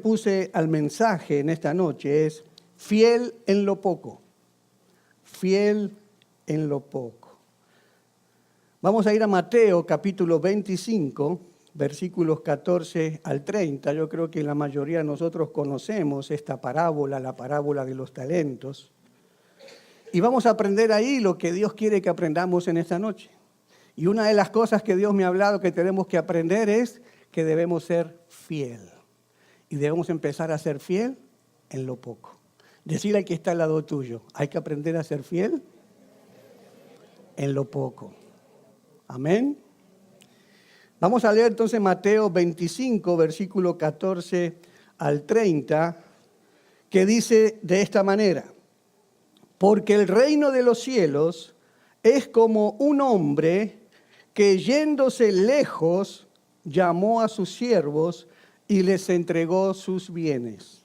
puse al mensaje en esta noche es fiel en lo poco. Fiel en lo poco. Vamos a ir a Mateo capítulo 25, versículos 14 al 30. Yo creo que la mayoría de nosotros conocemos esta parábola, la parábola de los talentos. Y vamos a aprender ahí lo que Dios quiere que aprendamos en esta noche. Y una de las cosas que Dios me ha hablado que tenemos que aprender es que debemos ser fiel. Y debemos empezar a ser fiel en lo poco. Decirle al que está al lado tuyo, hay que aprender a ser fiel en lo poco. Amén. Vamos a leer entonces Mateo 25, versículo 14 al 30, que dice de esta manera: porque el reino de los cielos es como un hombre que yéndose lejos llamó a sus siervos y les entregó sus bienes.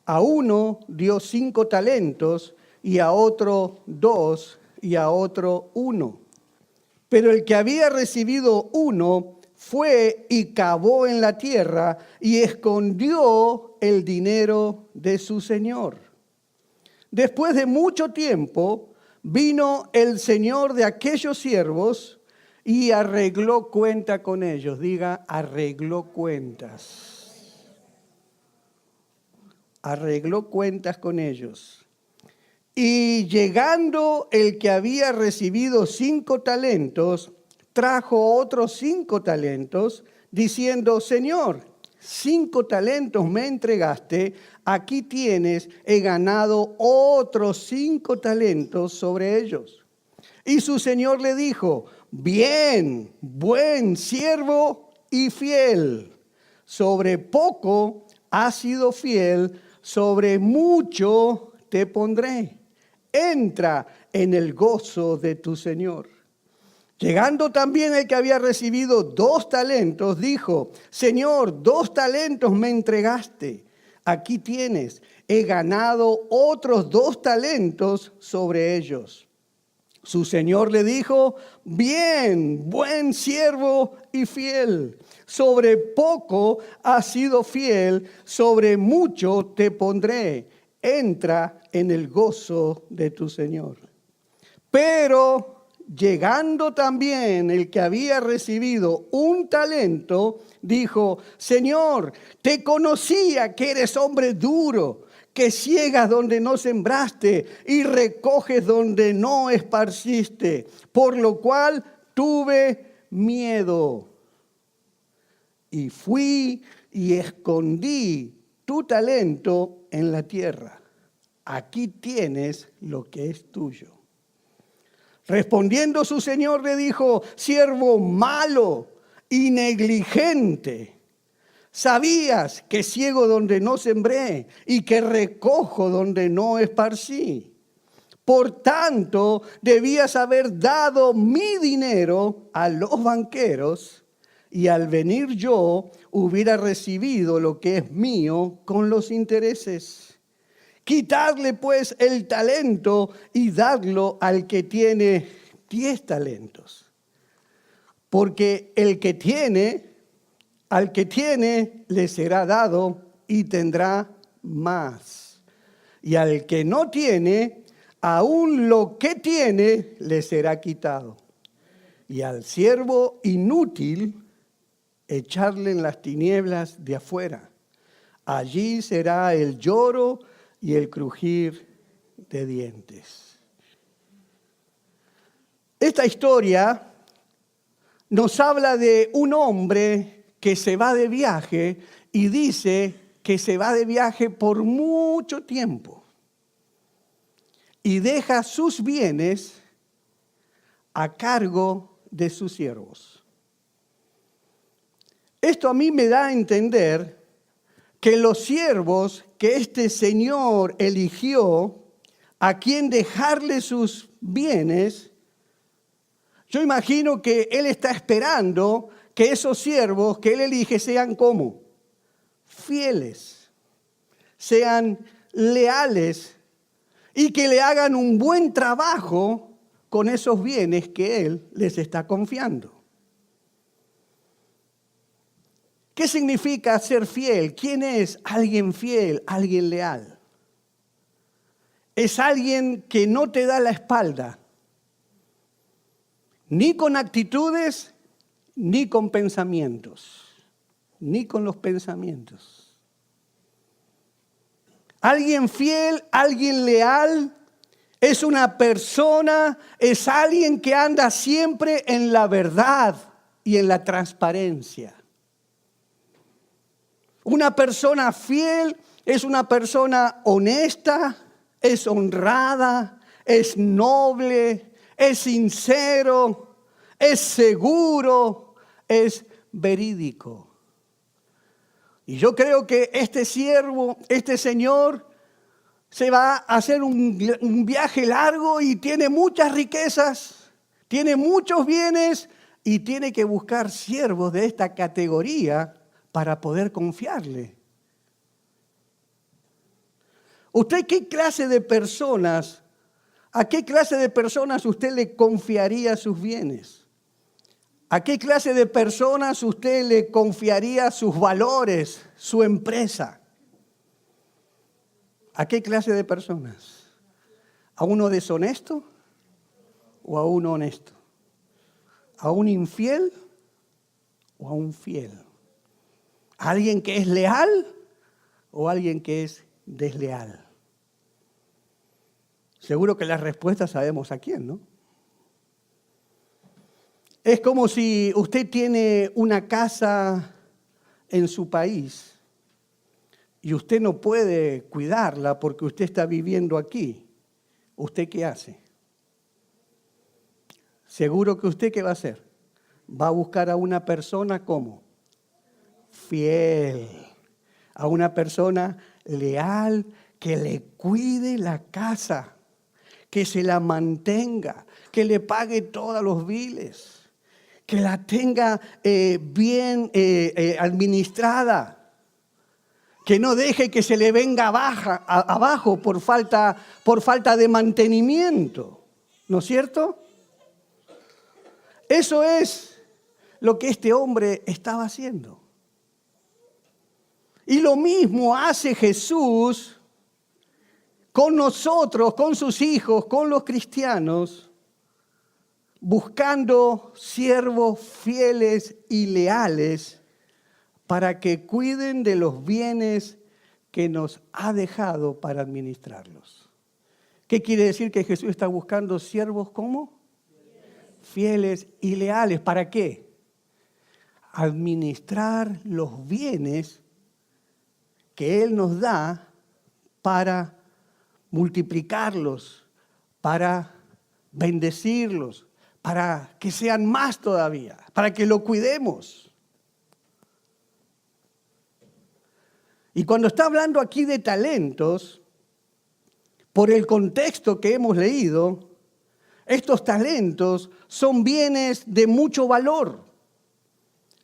A uno dio 5 talentos, y a otro 2, y a otro 1. Pero el que había recibido 1 fue y cavó en la tierra y escondió el dinero de su señor. Después de mucho tiempo vino el señor de aquellos siervos y arregló cuenta con ellos. Diga, arregló cuentas. Arregló cuentas con ellos. Y llegando el que había recibido 5 talentos, trajo otros 5 talentos, diciendo: Señor, 5 talentos me entregaste, aquí tienes, he ganado otros 5 talentos sobre ellos. Y su señor le dijo: bien, buen siervo y fiel, sobre poco has sido fiel, sobre mucho te pondré. Entra en el gozo de tu señor. Llegando también el que había recibido 2 talentos, dijo: Señor, 2 talentos me entregaste. Aquí tienes, he ganado otros 2 talentos sobre ellos. Su señor le dijo: bien, buen siervo y fiel. Sobre poco has sido fiel, sobre mucho te pondré. Entra en el gozo de tu señor. Pero llegando también el que había recibido 1 talento, dijo: Señor, te conocía que eres hombre duro, que ciegas donde no sembraste y recoges donde no esparciste, por lo cual tuve miedo. Y fui y escondí tu talento en la tierra. Aquí tienes lo que es tuyo. Respondiendo su señor le dijo: siervo malo y negligente, sabías que ciego donde no sembré y que recojo donde no esparcí. Por tanto, debías haber dado mi dinero a los banqueros, y al venir yo hubiera recibido lo que es mío con los intereses. Quitadle pues el talento y dadlo al que tiene 10 talentos. Porque al que tiene le será dado y tendrá más. Y al que no tiene, aún lo que tiene le será quitado. Y al siervo inútil, echarle en las tinieblas de afuera. Allí será el lloro y el crujir de dientes. Esta historia nos habla de un hombre que se va de viaje y dice que se va de viaje por mucho tiempo y deja sus bienes a cargo de sus siervos. Esto a mí me da a entender que los siervos que este señor eligió a quien dejarle sus bienes, yo imagino que él está esperando que esos siervos que él elige sean como fieles, sean leales y que le hagan un buen trabajo con esos bienes que él les está confiando. ¿Qué significa ser fiel? ¿Quién es alguien fiel, alguien leal? Es alguien que no te da la espalda, ni con actitudes, ni con pensamientos, ni con los pensamientos. Alguien fiel, alguien leal, es una persona, es alguien que anda siempre en la verdad y en la transparencia. Una persona fiel es una persona honesta, es honrada, es noble, es sincero, es seguro, es verídico. Y yo creo que este siervo, este señor, se va a hacer un viaje largo y tiene muchas riquezas, tiene muchos bienes y tiene que buscar siervos de esta categoría para poder confiarle. ¿Usted qué clase de personas, a qué clase de personas usted le confiaría sus bienes? ¿A qué clase de personas usted le confiaría sus valores, su empresa? ¿A qué clase de personas? ¿A uno deshonesto o a uno honesto? ¿A un infiel o a un fiel? ¿A alguien que es leal o a alguien que es desleal? Seguro que las respuestas sabemos a quién, ¿no? Es como si usted tiene una casa en su país y usted no puede cuidarla porque usted está viviendo aquí. ¿Usted qué hace? Seguro que usted, ¿qué va a hacer? Va a buscar a una persona como fiel, a una persona leal que le cuide la casa, que se la mantenga, que le pague todos los biles, que la tenga bien administrada, que no deje que se le venga abajo por falta de mantenimiento, ¿no es cierto? Eso es lo que este hombre estaba haciendo. Y lo mismo hace Jesús con nosotros, con sus hijos, con los cristianos, buscando siervos fieles y leales para que cuiden de los bienes que nos ha dejado para administrarlos. ¿Qué quiere decir que Jesús está buscando siervos como? Fieles y leales. ¿Para qué? Administrar los bienes que Él nos da para multiplicarlos, para bendecirlos, para que sean más todavía, para que lo cuidemos. Y cuando está hablando aquí de talentos, por el contexto que hemos leído, estos talentos son bienes de mucho valor,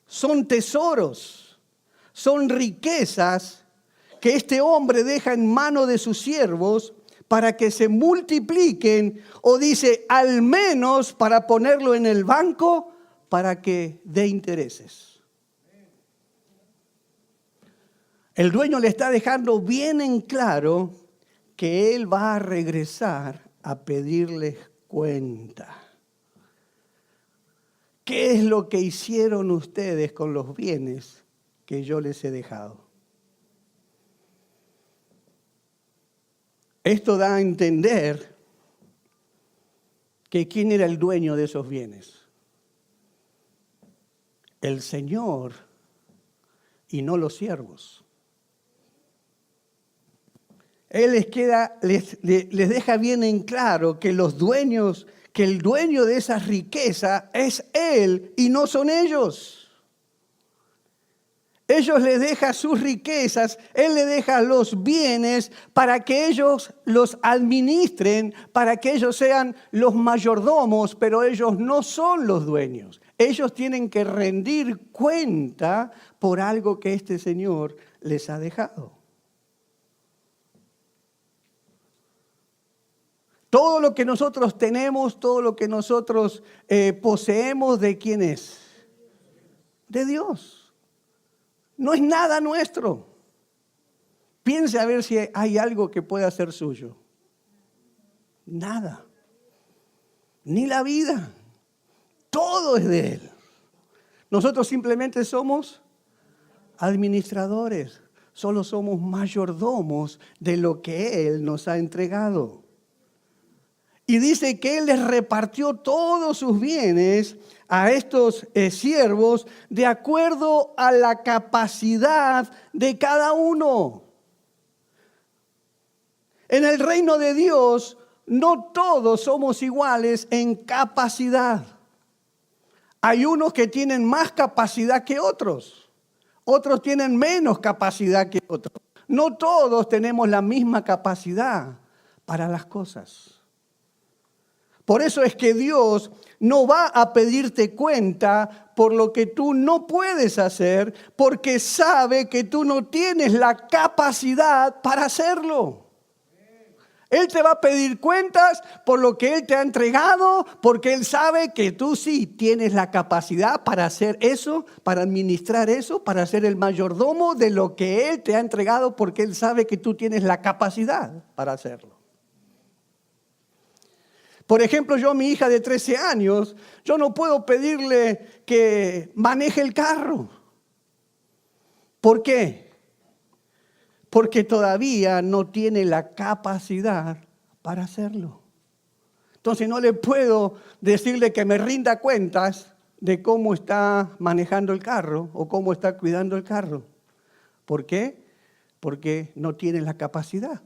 son tesoros, son riquezas que este hombre deja en manos de sus siervos para que se multipliquen, o dice, al menos para ponerlo en el banco para que dé intereses. El dueño le está dejando bien en claro que él va a regresar a pedirles cuenta. ¿Qué es lo que hicieron ustedes con los bienes que yo les he dejado? Esto da a entender que ¿quién era el dueño de esos bienes? El Señor y no los siervos. Él les deja bien en claro que los dueños, que el dueño de esa riqueza es Él y no son ellos. Ellos les dejan sus riquezas, Él les deja los bienes para que ellos los administren, para que ellos sean los mayordomos, pero ellos no son los dueños. Ellos tienen que rendir cuenta por algo que este Señor les ha dejado. Todo lo que nosotros tenemos, todo lo que nosotros poseemos, ¿de quién es? De Dios. no es nada nuestro. Piense a ver si hay algo que pueda ser suyo. Nada. Ni la vida. Todo es de Él. Nosotros simplemente somos administradores. Solo somos mayordomos de lo que Él nos ha entregado. Y dice que Él les repartió todos sus bienes a estos siervos de acuerdo a la capacidad de cada uno. En el reino de Dios no todos somos iguales en capacidad. Hay unos que tienen más capacidad que otros. Otros tienen menos capacidad que otros. No todos tenemos la misma capacidad para las cosas. Por eso es que Dios no va a pedirte cuenta por lo que tú no puedes hacer, porque sabe que tú no tienes la capacidad para hacerlo. Él te va a pedir cuentas por lo que Él te ha entregado, porque Él sabe que tú sí tienes la capacidad para hacer eso, para administrar eso, para ser el mayordomo de lo que Él te ha entregado, porque Él sabe que tú tienes la capacidad para hacerlo. Por ejemplo, yo a mi hija de 13 años, yo no puedo pedirle que maneje el carro. ¿Por qué? Porque todavía no tiene la capacidad para hacerlo. Entonces no le puedo decirle que me rinda cuentas de cómo está manejando el carro o cómo está cuidando el carro. ¿Por qué? Porque no tiene la capacidad.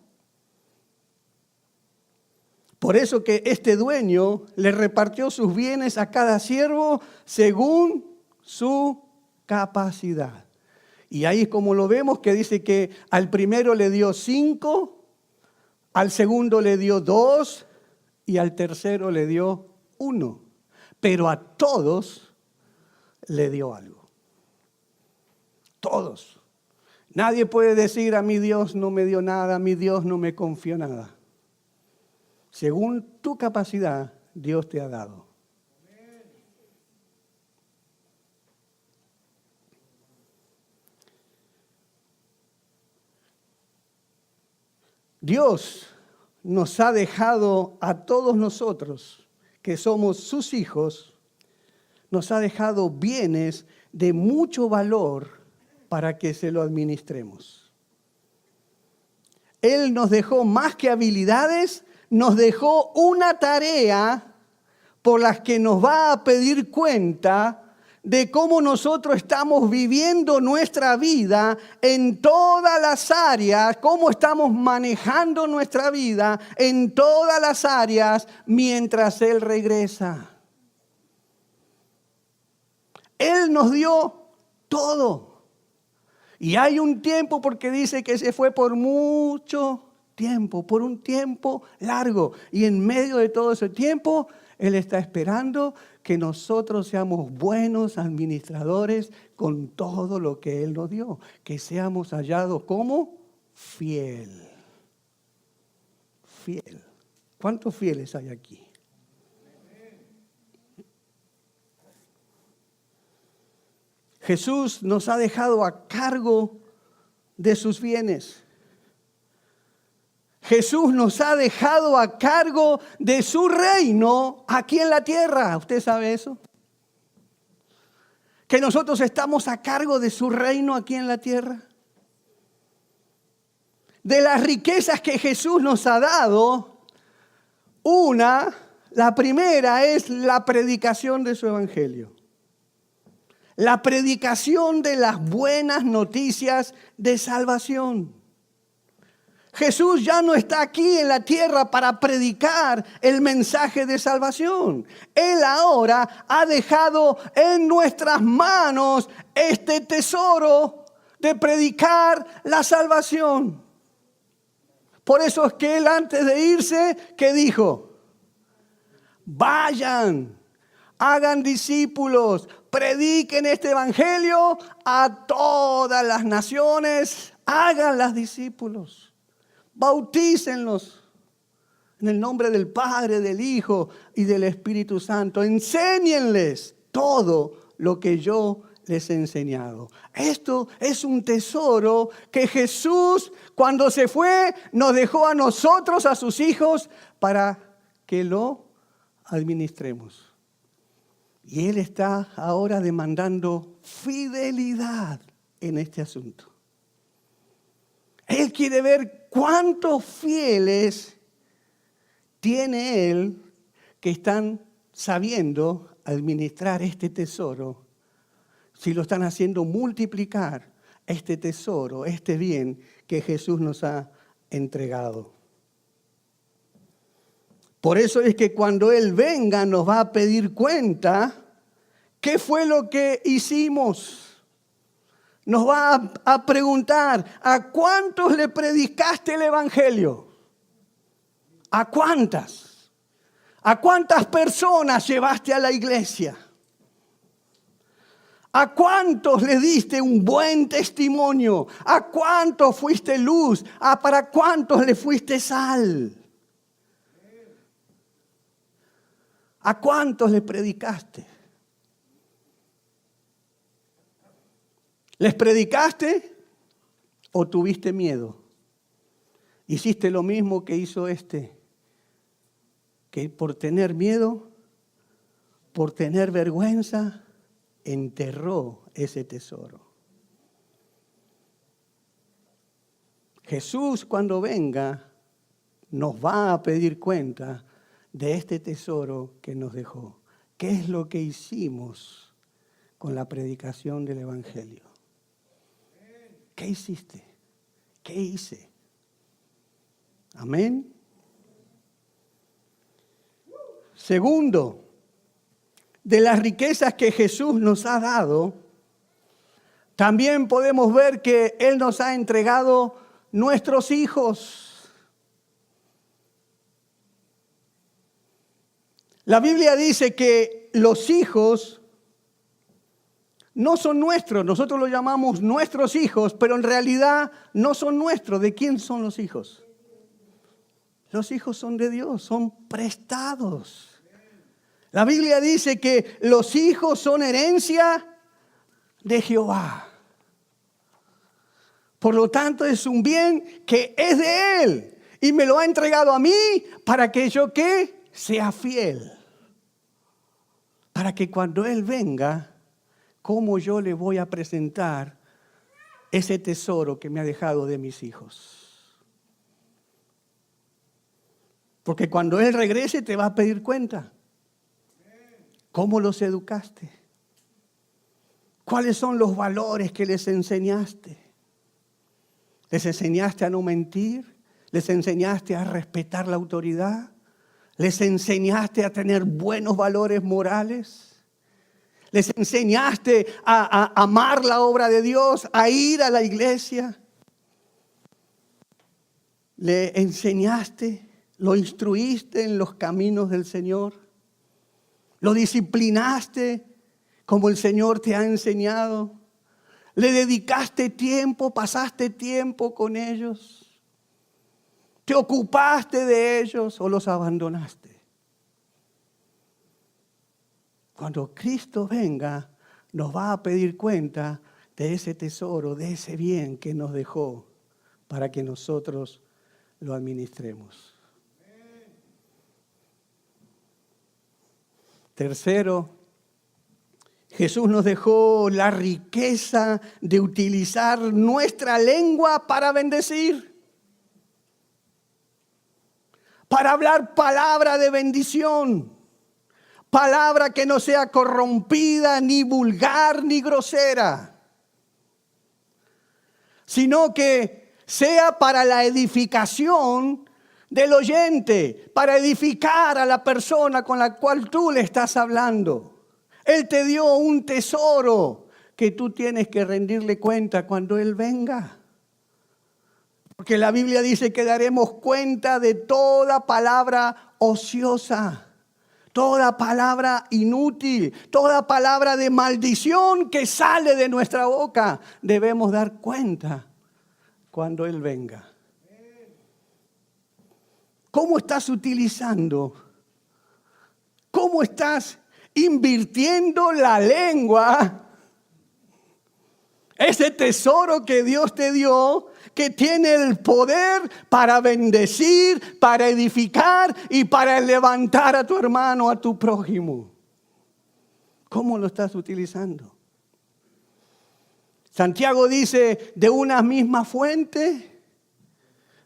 Por eso que este dueño le repartió sus bienes a cada siervo según su capacidad. Y ahí es como lo vemos, que dice que al primero le dio 5, al segundo le dio 2 y al tercero le dio 1. Pero a todos le dio algo. Todos. Nadie puede decir: a mi Dios no me dio nada, a mi Dios no me confió nada. Según tu capacidad, Dios te ha dado. Dios nos ha dejado a todos nosotros, que somos sus hijos, nos ha dejado bienes de mucho valor para que se lo administremos. Él nos dejó más que habilidades, nos dejó una tarea por la que nos va a pedir cuenta de cómo nosotros estamos viviendo nuestra vida en todas las áreas, cómo estamos manejando nuestra vida en todas las áreas mientras Él regresa. Él nos dio todo. Y hay un tiempo, porque dice que se fue por mucho tiempo, por un tiempo largo. Y en medio de todo ese tiempo, Él está esperando que nosotros seamos buenos administradores con todo lo que Él nos dio. Que seamos hallados como fiel. Fiel. ¿Cuántos fieles hay aquí? Jesús nos ha dejado a cargo de sus bienes. Jesús nos ha dejado a cargo de su reino aquí en la tierra. ¿Usted sabe eso? Que nosotros estamos a cargo de su reino aquí en la tierra. De las riquezas que Jesús nos ha dado, la primera es la predicación de su evangelio. La predicación de las buenas noticias de salvación. Jesús ya no está aquí en la tierra para predicar el mensaje de salvación. Él ahora ha dejado en nuestras manos este tesoro de predicar la salvación. Por eso es que Él, antes de irse, ¿qué dijo? Vayan, hagan discípulos, prediquen este evangelio a todas las naciones, háganlas discípulos, bautícenlos en el nombre del Padre, del Hijo y del Espíritu Santo. Enséñenles todo lo que yo les he enseñado. Esto es un tesoro que Jesús, cuando se fue, nos dejó a nosotros, a sus hijos, para que lo administremos. Y Él está ahora demandando fidelidad en este asunto. Él quiere ver cuántos fieles tiene Él que están sabiendo administrar este tesoro, si lo están haciendo multiplicar este tesoro, este bien que Jesús nos ha entregado. Por eso es que cuando Él venga nos va a pedir cuenta qué fue lo que hicimos. Nos va a preguntar, ¿a cuántos le predicaste el Evangelio? ¿A cuántas? ¿A cuántas personas llevaste a la iglesia? ¿A cuántos le diste un buen testimonio? ¿A cuántos fuiste luz? ¿Para cuántos le fuiste sal? ¿A cuántos le predicaste? ¿Les predicaste o tuviste miedo? ¿Hiciste lo mismo que hizo este? Que por tener miedo, por tener vergüenza, enterró ese tesoro. Jesús, cuando venga, nos va a pedir cuenta de este tesoro que nos dejó. ¿Qué es lo que hicimos con la predicación del Evangelio? ¿Qué hiciste? ¿Qué hice? Amén. Segundo, de las riquezas que Jesús nos ha dado, también podemos ver que Él nos ha entregado nuestros hijos. La Biblia dice que los hijos no son nuestros, nosotros los llamamos nuestros hijos, pero en realidad no son nuestros. ¿De quién son los hijos? Los hijos son de Dios, son prestados. La Biblia dice que los hijos son herencia de Jehová. Por lo tanto, es un bien que es de Él y me lo ha entregado a mí para que yo, ¿qué? Sea fiel. Para que cuando Él venga, ¿cómo yo le voy a presentar ese tesoro que me ha dejado de mis hijos? Porque cuando Él regrese te va a pedir cuenta. ¿Cómo los educaste? ¿Cuáles son los valores que les enseñaste? ¿Les enseñaste a no mentir? ¿Les enseñaste a respetar la autoridad? ¿Les enseñaste a tener buenos valores morales? ¿Les enseñaste a amar la obra de Dios, a ir a la iglesia? ¿Le enseñaste, lo instruiste en los caminos del Señor? ¿Lo disciplinaste como el Señor te ha enseñado? ¿Le dedicaste tiempo, pasaste tiempo con ellos? ¿Te ocupaste de ellos o los abandonaste? Cuando Cristo venga, nos va a pedir cuenta de ese tesoro, de ese bien que nos dejó para que nosotros lo administremos. Tercero, Jesús nos dejó la riqueza de utilizar nuestra lengua para bendecir, para hablar palabra de bendición, palabra que no sea corrompida, ni vulgar, ni grosera, sino que sea para la edificación del oyente, para edificar a la persona con la cual tú le estás hablando. Él te dio un tesoro que tú tienes que rendirle cuenta cuando Él venga. Porque la Biblia dice que daremos cuenta de toda palabra ociosa, toda palabra inútil, toda palabra de maldición que sale de nuestra boca. Debemos dar cuenta cuando Él venga. ¿Cómo estás utilizando? ¿Cómo estás invirtiendo la lengua Ese tesoro que Dios te dio, que tiene el poder para bendecir, para edificar y para levantar a tu hermano, a tu prójimo. ¿Cómo lo estás utilizando? Santiago dice, de una misma fuente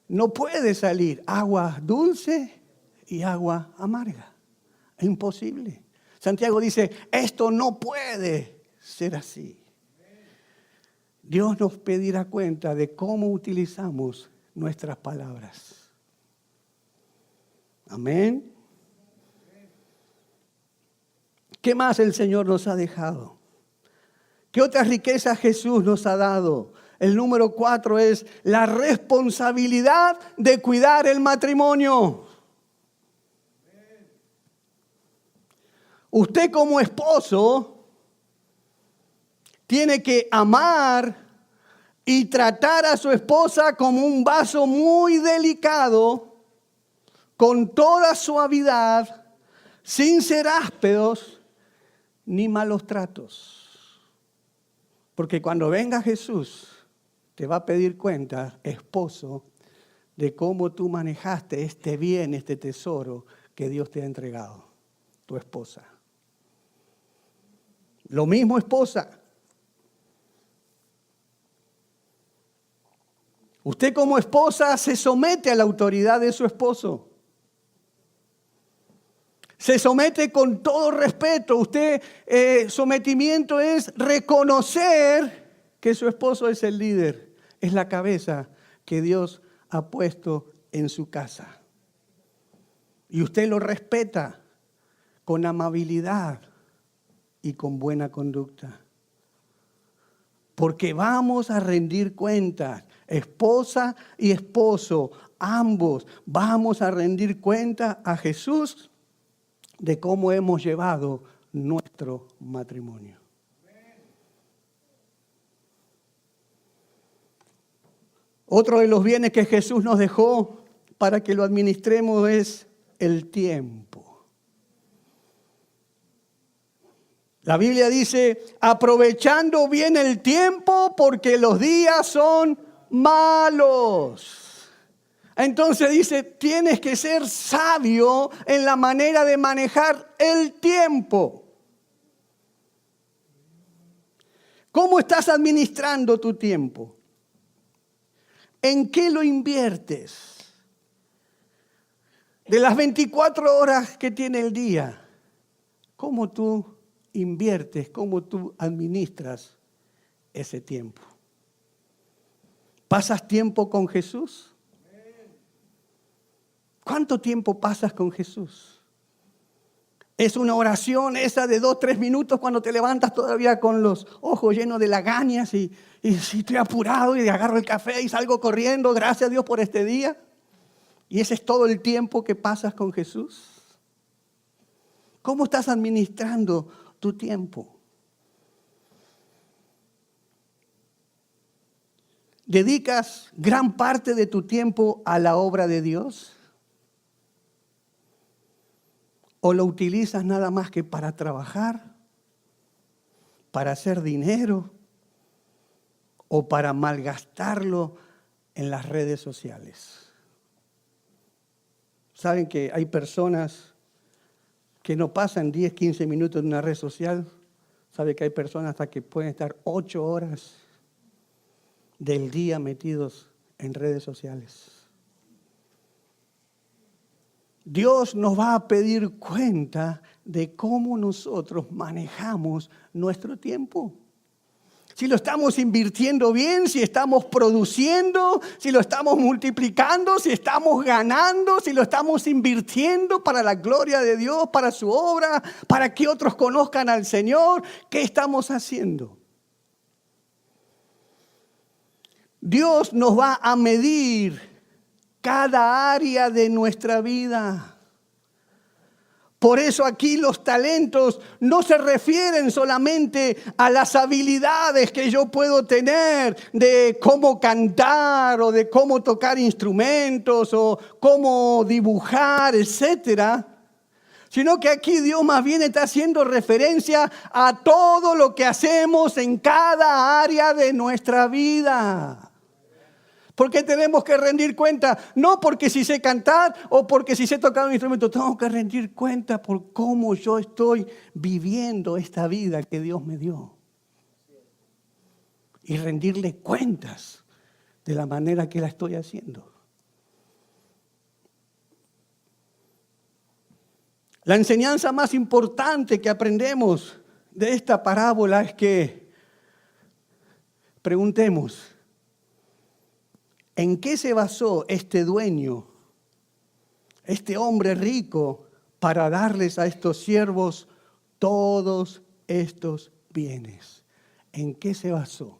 no puede salir agua dulce y agua amarga. Es imposible. Santiago dice, esto no puede ser así. Dios nos pedirá cuenta de cómo utilizamos nuestras palabras. Amén. ¿Qué más el Señor nos ha dejado? ¿Qué otras riquezas Jesús nos ha dado? El número 4 es la responsabilidad de cuidar el matrimonio. Usted como esposo tiene que amar y tratar a su esposa como un vaso muy delicado, con toda suavidad, sin ser ásperos ni malos tratos. Porque cuando venga Jesús, te va a pedir cuenta, esposo, de cómo tú manejaste este bien, este tesoro que Dios te ha entregado, tu esposa. Lo mismo, esposa. Usted como esposa se somete a la autoridad de su esposo. Se somete con todo respeto. Sometimiento es reconocer que su esposo es el líder, es la cabeza que Dios ha puesto en su casa. Y usted lo respeta con amabilidad y con buena conducta. Porque vamos a rendir cuentas, esposa y esposo, ambos vamos a rendir cuenta a Jesús de cómo hemos llevado nuestro matrimonio. Otro de los bienes que Jesús nos dejó para que lo administremos es el tiempo. La Biblia dice, aprovechando bien el tiempo porque los días son malos. Entonces dice, tienes que ser sabio en la manera de manejar el tiempo. ¿Cómo estás administrando tu tiempo? ¿En qué lo inviertes? De las 24 horas que tiene el día, ¿cómo tú inviertes, cómo tú administras ese tiempo? ¿Pasas tiempo con Jesús? ¿Cuánto tiempo pasas con Jesús? ¿Es una oración esa de 2-3 minutos cuando te levantas todavía con los ojos llenos de lagañas y si estoy apurado y agarro el café y salgo corriendo, gracias a Dios por este día? ¿Y ese es todo el tiempo que pasas con Jesús? ¿Cómo estás administrando tu tiempo? ¿Dedicas gran parte de tu tiempo a la obra de Dios? ¿O lo utilizas nada más que para trabajar, para hacer dinero o para malgastarlo en las redes sociales? ¿Saben que hay personas que no pasan 10, 15 minutos en una red social? ¿Saben que hay personas hasta que pueden estar 8 horas del día metidos en redes sociales? Dios nos va a pedir cuenta de cómo nosotros manejamos nuestro tiempo. Si lo estamos invirtiendo bien, si estamos produciendo, si lo estamos multiplicando, si estamos ganando, si lo estamos invirtiendo para la gloria de Dios, para su obra, para que otros conozcan al Señor, ¿qué estamos haciendo? Dios nos va a medir cada área de nuestra vida. Por eso aquí los talentos no se refieren solamente a las habilidades que yo puedo tener de cómo cantar o de cómo tocar instrumentos o cómo dibujar, etcétera, sino que aquí Dios más bien está haciendo referencia a todo lo que hacemos en cada área de nuestra vida. Porque tenemos que rendir cuenta, no porque si sé cantar o porque si sé tocar un instrumento, tengo que rendir cuenta por cómo yo estoy viviendo esta vida que Dios me dio. Y rendirle cuentas de la manera que la estoy haciendo. La enseñanza más importante que aprendemos de esta parábola es que preguntemos, ¿en qué se basó este dueño, este hombre rico, para darles a estos siervos todos estos bienes? ¿En qué se basó?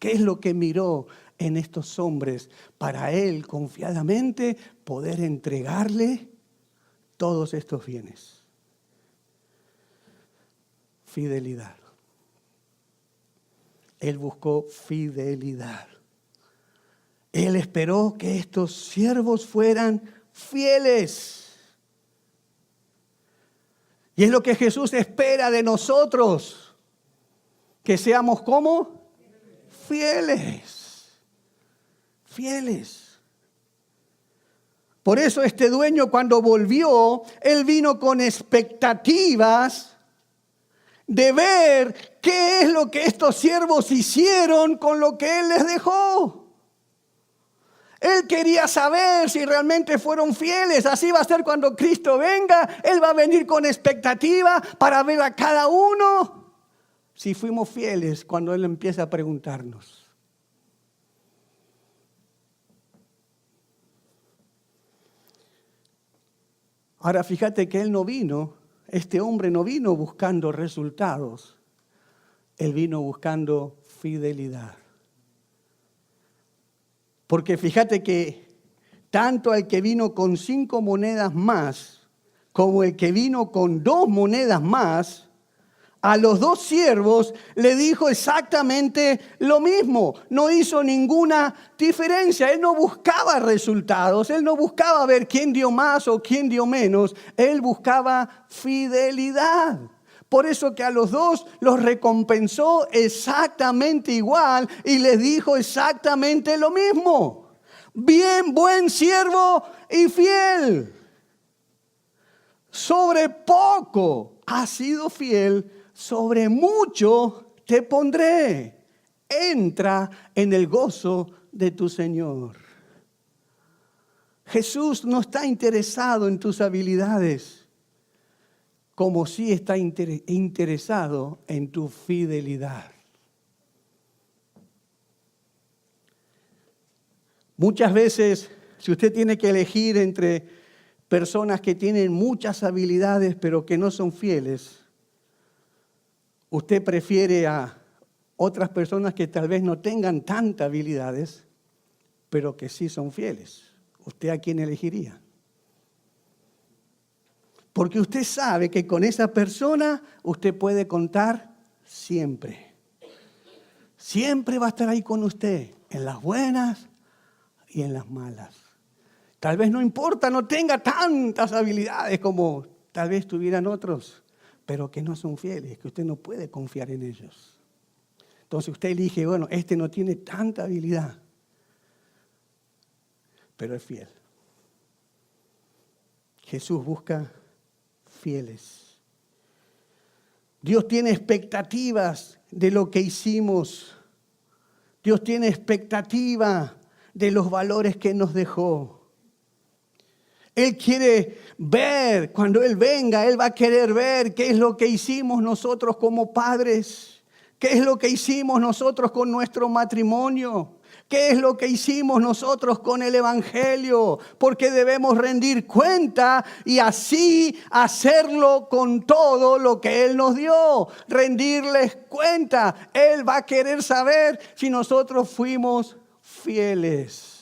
¿Qué es lo que miró en estos hombres para él confiadamente poder entregarle todos estos bienes? Fidelidad. Él buscó fidelidad. Él esperó que estos siervos fueran fieles. Y es lo que Jesús espera de nosotros. Que seamos ¿cómo? Fieles. Fieles. Por eso este dueño cuando volvió, él vino con expectativas de ver qué es lo que estos siervos hicieron con lo que él les dejó. Él quería saber si realmente fueron fieles. Así va a ser cuando Cristo venga. Él va a venir con expectativa para ver a cada uno si fuimos fieles cuando Él empieza a preguntarnos. Ahora fíjate que este hombre no vino buscando resultados. Él vino buscando fidelidad. Porque fíjate que tanto el que vino con 5 monedas más, como el que vino con 2 monedas más, a los 2 siervos le dijo exactamente lo mismo. No hizo ninguna diferencia. Él no buscaba resultados. Él no buscaba ver quién dio más o quién dio menos. Él buscaba fidelidad. Por eso que a los 2 los recompensó exactamente igual y les dijo exactamente lo mismo. Bien, buen siervo y fiel. Sobre poco has sido fiel, sobre mucho te pondré. Entra en el gozo de tu Señor. Jesús no está interesado en tus habilidades, como sí está interesado en tu fidelidad. Muchas veces, si usted tiene que elegir entre personas que tienen muchas habilidades pero que no son fieles, usted prefiere a otras personas que tal vez no tengan tantas habilidades, pero que sí son fieles. ¿Usted a quién elegiría? Porque usted sabe que con esa persona usted puede contar siempre. Siempre va a estar ahí con usted, en las buenas y en las malas. Tal vez no importa, no tenga tantas habilidades como tal vez tuvieran otros, pero que no son fieles, que usted no puede confiar en ellos. Entonces usted elige, bueno, este no tiene tanta habilidad, pero es fiel. Jesús busca fieles. Dios tiene expectativas de lo que hicimos. Dios tiene expectativa de los valores que nos dejó. Él quiere ver, cuando Él venga, Él va a querer ver qué es lo que hicimos nosotros como padres, qué es lo que hicimos nosotros con nuestro matrimonio, qué es lo que hicimos nosotros con el Evangelio, porque debemos rendir cuenta y así hacerlo con todo lo que Él nos dio, rendirles cuenta. Él va a querer saber si nosotros fuimos fieles.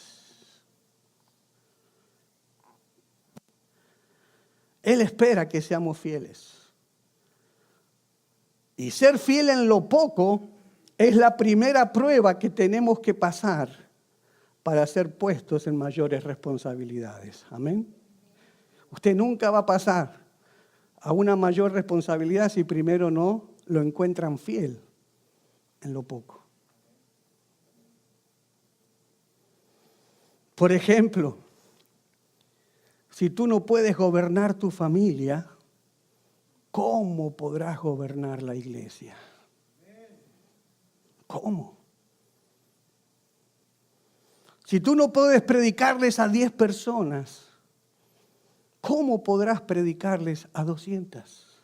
Él espera que seamos fieles. Y ser fiel en lo poco es la primera prueba que tenemos que pasar para ser puestos en mayores responsabilidades. Amén. Usted nunca va a pasar a una mayor responsabilidad si primero no lo encuentran fiel en lo poco. Por ejemplo, si tú no puedes gobernar tu familia, ¿cómo podrás gobernar la iglesia? ¿Cómo? Si tú no puedes predicarles a 10 personas, ¿cómo podrás predicarles a 200?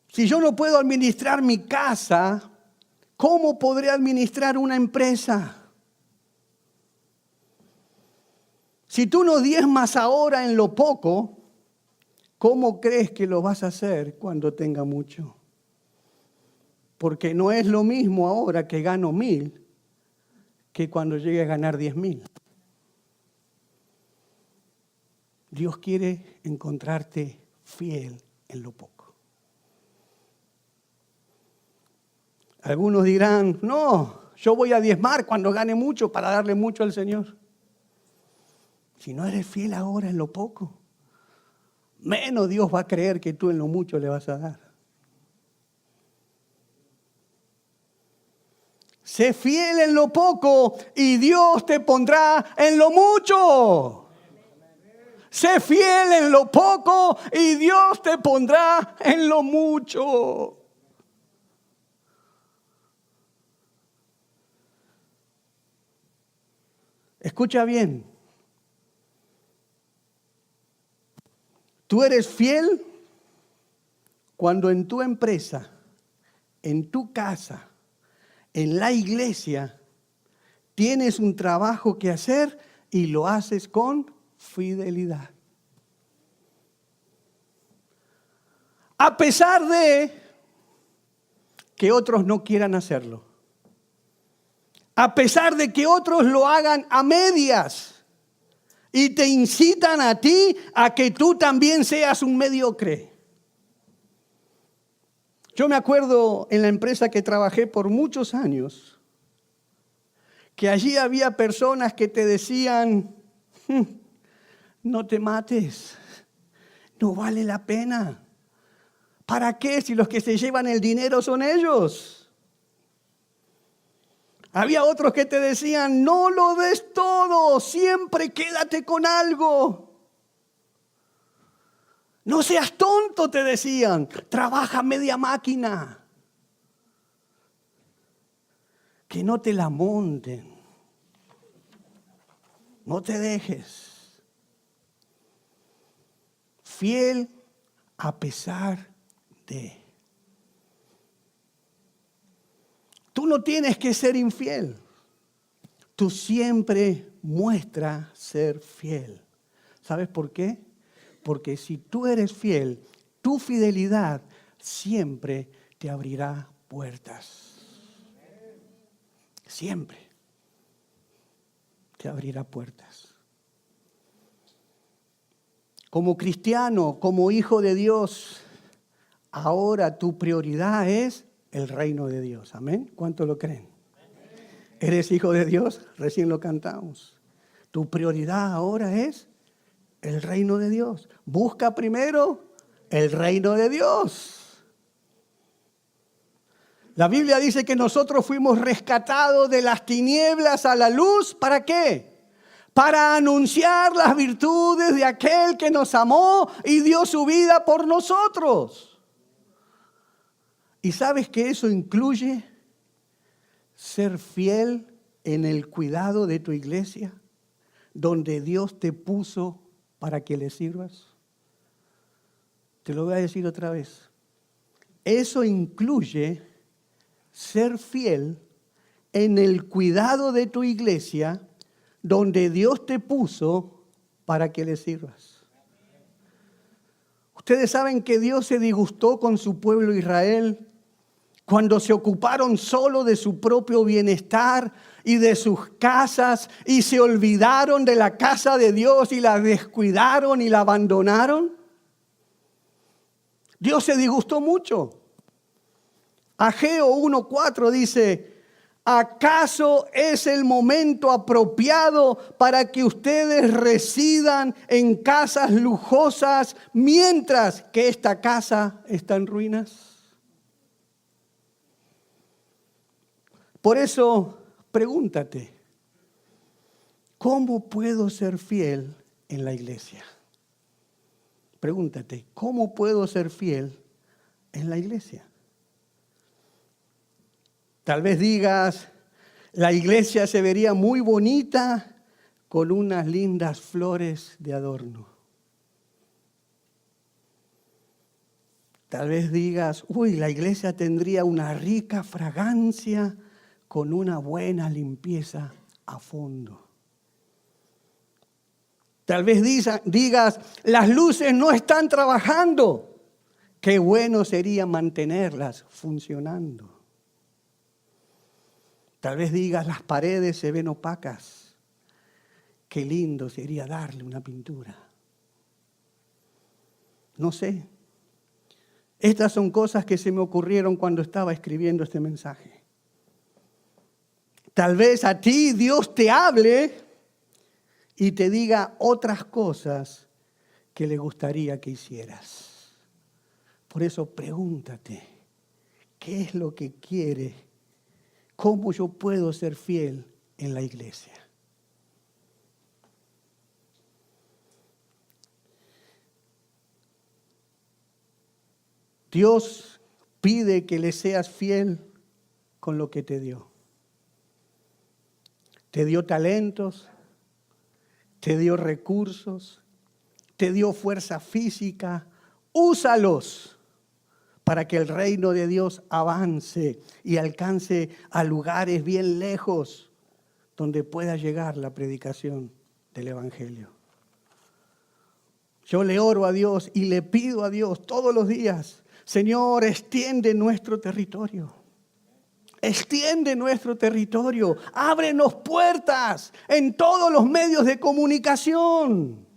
Si yo no puedo administrar mi casa, ¿cómo podré administrar una empresa? Si tú no diezmas ahora en lo poco, ¿cómo crees que lo vas a hacer cuando tenga mucho? Porque no es lo mismo ahora que gano 1,000 que cuando llegue a ganar 10,000. Dios quiere encontrarte fiel en lo poco. Algunos dirán, no, yo voy a diezmar cuando gane mucho para darle mucho al Señor. Si no eres fiel ahora en lo poco, menos Dios va a creer que tú en lo mucho le vas a dar. Sé fiel en lo poco y Dios te pondrá en lo mucho. Sé fiel en lo poco y Dios te pondrá en lo mucho. Escucha bien. Tú eres fiel cuando en tu empresa, en tu casa, en la iglesia, tienes un trabajo que hacer y lo haces con fidelidad. A pesar de que otros no quieran hacerlo. A pesar de que otros lo hagan a medias. Y te incitan a ti a que tú también seas un mediocre. Yo me acuerdo en la empresa que trabajé por muchos años, que allí había personas que te decían, no te mates, no vale la pena. ¿Para qué si los que se llevan el dinero son ellos? Había otros que te decían, no lo des todo, siempre quédate con algo. No seas tonto, te decían, trabaja media máquina. Que no te la monten. No te dejes. Fiel a pesar de. Tú no tienes que ser infiel. Tú siempre muestra ser fiel. ¿Sabes por qué? Porque si tú eres fiel, tu fidelidad siempre te abrirá puertas. Siempre te abrirá puertas. Como cristiano, como hijo de Dios, ahora tu prioridad es el reino de Dios. Amén. ¿Cuánto lo creen? ¿Eres hijo de Dios? Recién lo cantamos. Tu prioridad ahora es el reino de Dios. Busca primero el reino de Dios. La Biblia dice que nosotros fuimos rescatados de las tinieblas a la luz. ¿Para qué? Para anunciar las virtudes de aquel que nos amó y dio su vida por nosotros. ¿Y sabes que eso incluye ser fiel en el cuidado de tu iglesia, donde Dios te puso para que le sirvas? Te lo voy a decir otra vez. Eso incluye ser fiel en el cuidado de tu iglesia, donde Dios te puso para que le sirvas. Ustedes saben que Dios se disgustó con su pueblo Israel cuando se ocuparon solo de su propio bienestar y de sus casas y se olvidaron de la casa de Dios y la descuidaron y la abandonaron. Dios se disgustó mucho. Ageo 1:4 dice, ¿Acaso es el momento apropiado para que ustedes residan en casas lujosas mientras que esta casa está en ruinas? Por eso, pregúntate, ¿cómo puedo ser fiel en la iglesia? Pregúntate, ¿cómo puedo ser fiel en la iglesia? Tal vez digas, la iglesia se vería muy bonita con unas lindas flores de adorno. Tal vez digas, la iglesia tendría una rica fragancia con una buena limpieza a fondo. Tal vez digas, las luces no están trabajando. Qué bueno sería mantenerlas funcionando. Tal vez digas, las paredes se ven opacas. Qué lindo sería darle una pintura. No sé. Estas son cosas que se me ocurrieron cuando estaba escribiendo este mensaje. Tal vez a ti Dios te hable y te diga otras cosas que le gustaría que hicieras. Por eso pregúntate, ¿qué es lo que quiere? ¿Cómo yo puedo ser fiel en la iglesia? Dios pide que le seas fiel con lo que te dio. Te dio talentos, te dio recursos, te dio fuerza física. Úsalos para que el reino de Dios avance y alcance a lugares bien lejos donde pueda llegar la predicación del Evangelio. Yo le oro a Dios y le pido a Dios todos los días, Señor, extiende nuestro territorio. Extiende nuestro territorio. Ábrenos puertas en todos los medios de comunicación.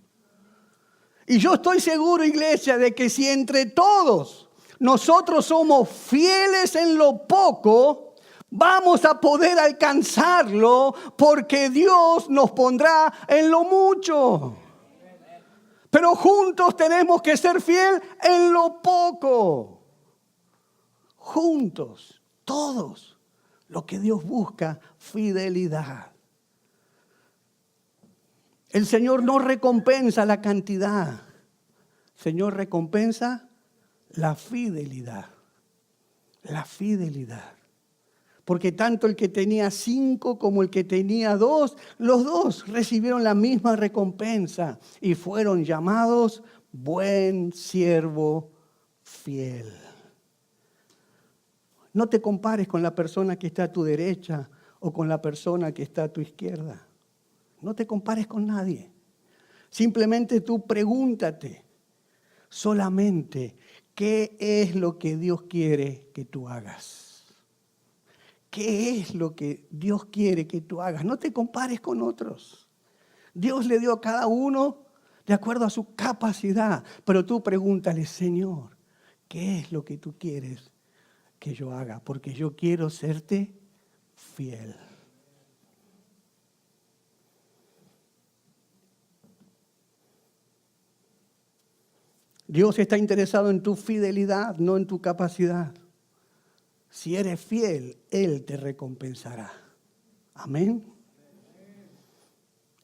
Y yo estoy seguro, iglesia, de que si entre todos nosotros somos fieles en lo poco, vamos a poder alcanzarlo porque Dios nos pondrá en lo mucho. Pero juntos tenemos que ser fieles en lo poco. Juntos, todos. Lo que Dios busca, fidelidad. El Señor no recompensa la cantidad. El Señor recompensa la fidelidad. La fidelidad. Porque tanto el que tenía 5 como el que tenía 2, los dos recibieron la misma recompensa y fueron llamados buen siervo fiel. No te compares con la persona que está a tu derecha o con la persona que está a tu izquierda. No te compares con nadie. Simplemente tú pregúntate solamente qué es lo que Dios quiere que tú hagas. ¿Qué es lo que Dios quiere que tú hagas? No te compares con otros. Dios le dio a cada uno de acuerdo a su capacidad. Pero tú pregúntale, Señor, ¿qué es lo que tú quieres que yo haga? Porque yo quiero serte fiel. Dios está interesado en tu fidelidad, no en tu capacidad. Si eres fiel, Él te recompensará. Amén.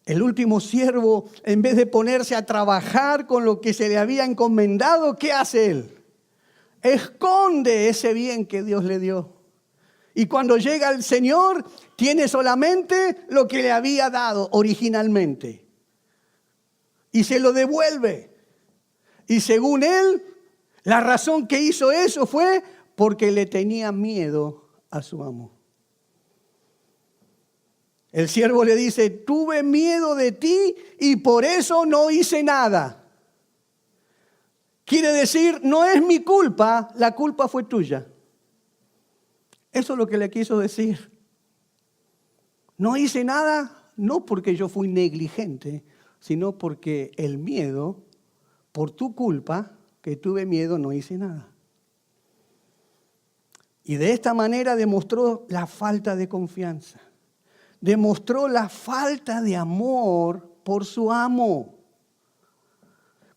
El último siervo, en vez de ponerse a trabajar con lo que se le había encomendado, ¿qué hace él? Esconde ese bien que Dios le dio. Y cuando llega el Señor, tiene solamente lo que le había dado originalmente. Y se lo devuelve. Y según él, la razón que hizo eso fue porque le tenía miedo a su amo. El siervo le dice, tuve miedo de ti y por eso no hice nada. Quiere decir, no es mi culpa, la culpa fue tuya. Eso es lo que le quiso decir. No hice nada, no porque yo fui negligente, sino porque el miedo, por tu culpa, que tuve miedo, no hice nada. Y de esta manera demostró la falta de confianza. Demostró la falta de amor por su amo.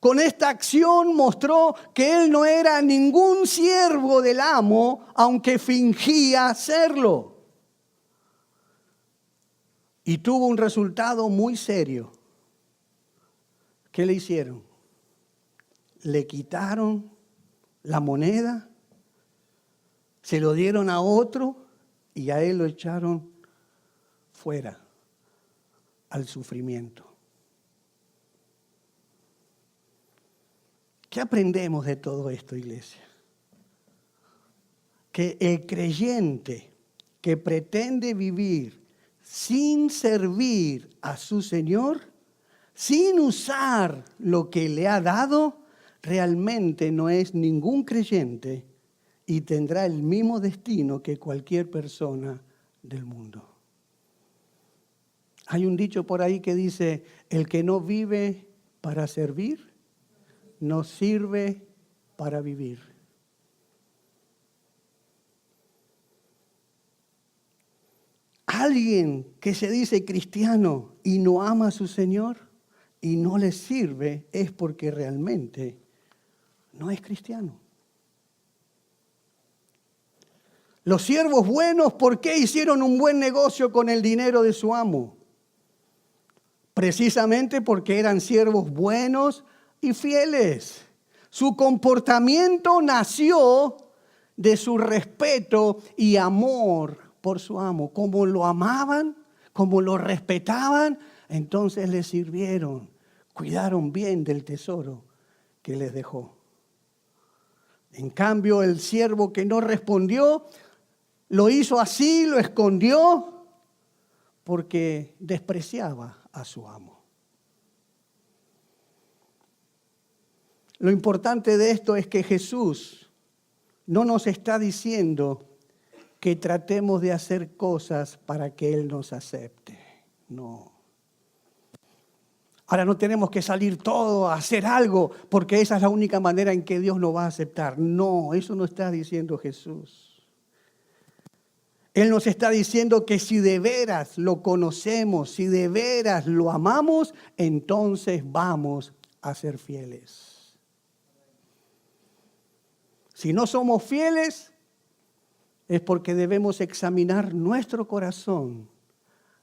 Con esta acción mostró que él no era ningún siervo del amo, aunque fingía serlo. Y tuvo un resultado muy serio. ¿Qué le hicieron? Le quitaron la moneda, se lo dieron a otro y a él lo echaron fuera al sufrimiento. ¿Qué aprendemos de todo esto, iglesia? Que el creyente que pretende vivir sin servir a su Señor, sin usar lo que le ha dado, realmente no es ningún creyente y tendrá el mismo destino que cualquier persona del mundo. Hay un dicho por ahí que dice, el que no vive para servir, no sirve para vivir. Alguien que se dice cristiano y no ama a su Señor y no le sirve es porque realmente no es cristiano. Los siervos buenos, ¿por qué hicieron un buen negocio con el dinero de su amo? Precisamente porque eran siervos buenos y fieles. Su comportamiento nació de su respeto y amor por su amo. Como lo amaban, como lo respetaban, entonces le sirvieron, cuidaron bien del tesoro que les dejó. En cambio, el siervo que no respondió, lo hizo así, lo escondió, porque despreciaba a su amo. Lo importante de esto es que Jesús no nos está diciendo que tratemos de hacer cosas para que Él nos acepte. No. Ahora no tenemos que salir todos a hacer algo porque esa es la única manera en que Dios nos va a aceptar. No, eso no está diciendo Jesús. Él nos está diciendo que si de veras lo conocemos, si de veras lo amamos, entonces vamos a ser fieles. Si no somos fieles, es porque debemos examinar nuestro corazón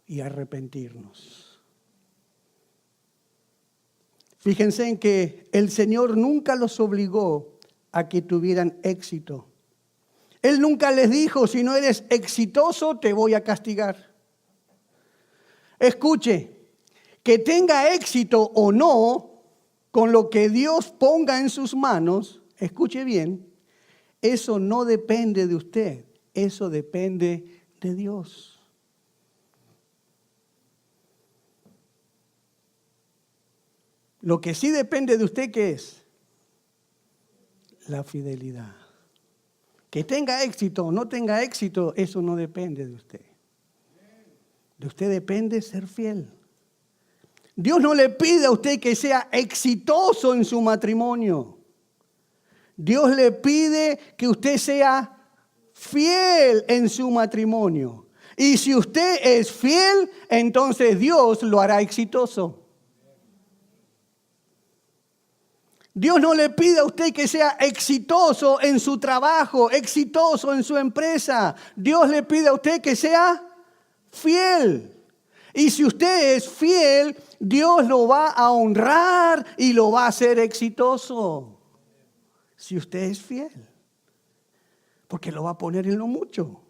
y arrepentirnos. Fíjense en que el Señor nunca los obligó a que tuvieran éxito. Él nunca les dijo, si no eres exitoso, te voy a castigar. Escuche, que tenga éxito o no con lo que Dios ponga en sus manos, escuche bien, eso no depende de usted, eso depende de Dios. Lo que sí depende de usted, ¿qué es? La fidelidad. Que tenga éxito o no tenga éxito, eso no depende de usted. De usted depende ser fiel. Dios no le pide a usted que sea exitoso en su matrimonio. Dios le pide que usted sea fiel en su matrimonio. Y si usted es fiel, entonces Dios lo hará exitoso. Dios no le pide a usted que sea exitoso en su trabajo, exitoso en su empresa. Dios le pide a usted que sea fiel. Y si usted es fiel, Dios lo va a honrar y lo va a hacer exitoso. Si usted es fiel, porque lo va a poner en lo mucho.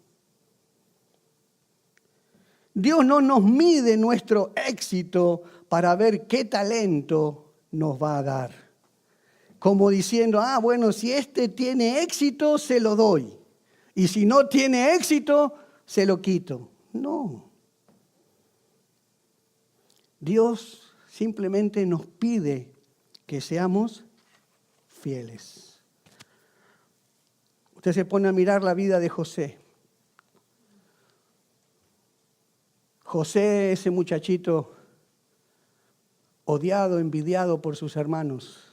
Dios no nos mide nuestro éxito para ver qué talento nos va a dar. Como diciendo, bueno, si este tiene éxito, se lo doy. Y si no tiene éxito, se lo quito. No. Dios simplemente nos pide que seamos fieles. Usted se pone a mirar la vida de José. José, ese muchachito odiado, envidiado por sus hermanos,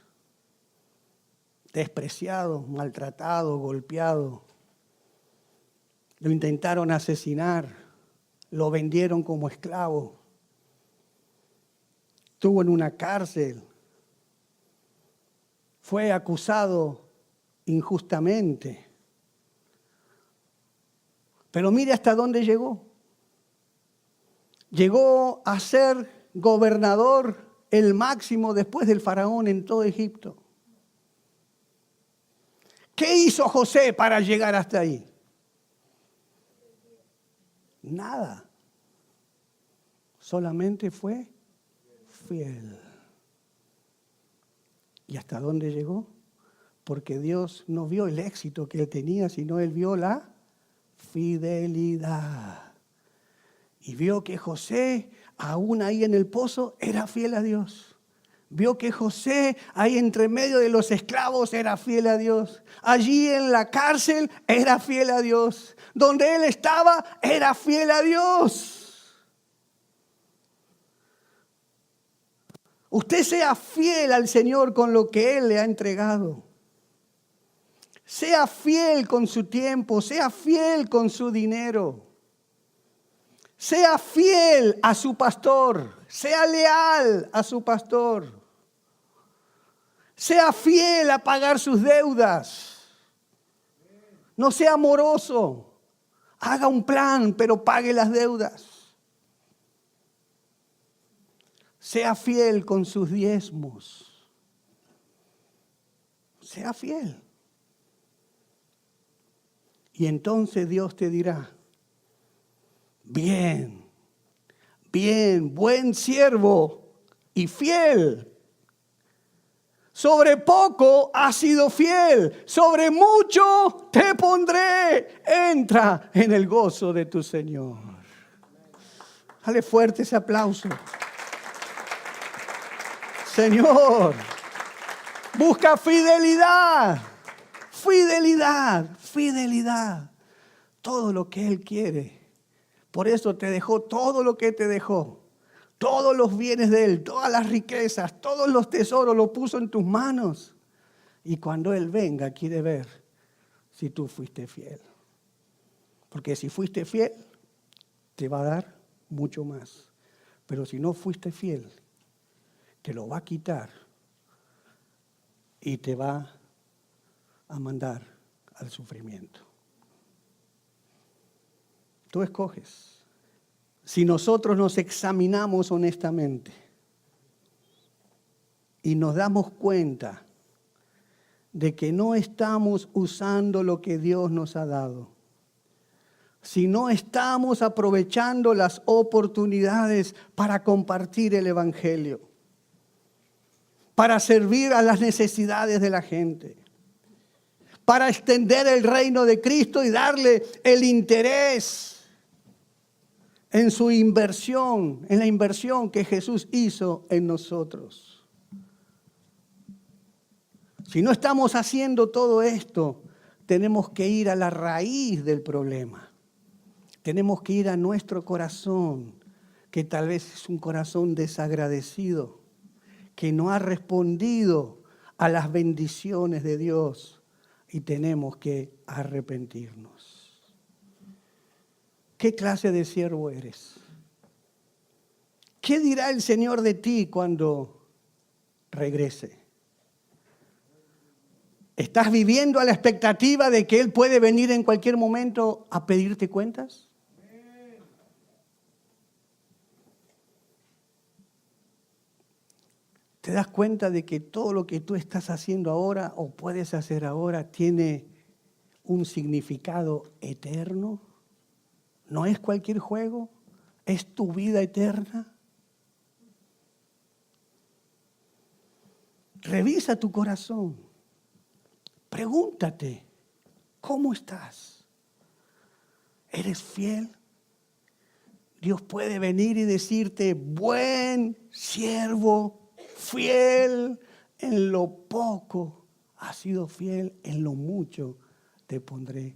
despreciado, maltratado, golpeado. Lo intentaron asesinar, lo vendieron como esclavo, estuvo en una cárcel, fue acusado injustamente. Pero mire hasta dónde llegó. Llegó a ser gobernador, el máximo después del faraón en todo Egipto. ¿Qué hizo José para llegar hasta ahí? Nada. Solamente fue fiel. ¿Y hasta dónde llegó? Porque Dios no vio el éxito que él tenía, sino él vio la fidelidad. Y vio que José, aún ahí en el pozo, era fiel a Dios. Vio que José, ahí entre medio de los esclavos, era fiel a Dios. Allí en la cárcel, era fiel a Dios. Donde él estaba, era fiel a Dios. Usted sea fiel al Señor con lo que Él le ha entregado. Sea fiel con su tiempo, sea fiel con su dinero. Sea fiel a su pastor, sea leal a su pastor. Sea fiel a pagar sus deudas. No sea moroso. Haga un plan, pero pague las deudas. Sea fiel con sus diezmos. Sea fiel. Y entonces Dios te dirá: bien, bien, buen siervo y fiel. Sobre poco has sido fiel, sobre mucho te pondré. Entra en el gozo de tu Señor. Dale fuerte ese aplauso. Señor, busca fidelidad, fidelidad, fidelidad. Todo lo que Él quiere. Por eso te dejó todo lo que te dejó. Todos los bienes de Él, todas las riquezas, todos los tesoros lo puso en tus manos. Y cuando Él venga, quiere ver si tú fuiste fiel. Porque si fuiste fiel, te va a dar mucho más. Pero si no fuiste fiel, te lo va a quitar y te va a mandar al sufrimiento. Tú escoges. Si nosotros nos examinamos honestamente y nos damos cuenta de que no estamos usando lo que Dios nos ha dado, si no estamos aprovechando las oportunidades para compartir el Evangelio, para servir a las necesidades de la gente, para extender el reino de Cristo y darle el interés en su inversión, en la inversión que Jesús hizo en nosotros. Si no estamos haciendo todo esto, tenemos que ir a la raíz del problema. Tenemos que ir a nuestro corazón, que tal vez es un corazón desagradecido, que no ha respondido a las bendiciones de Dios, y tenemos que arrepentirnos. ¿Qué clase de siervo eres? ¿Qué dirá el Señor de ti cuando regrese? ¿Estás viviendo a la expectativa de que Él puede venir en cualquier momento a pedirte cuentas? ¿Te das cuenta de que todo lo que tú estás haciendo ahora o puedes hacer ahora tiene un significado eterno? No es cualquier juego, es tu vida eterna. Revisa tu corazón. Pregúntate, ¿cómo estás? ¿Eres fiel? Dios puede venir y decirte: buen siervo, fiel en lo poco, has sido fiel en lo mucho, te pondré.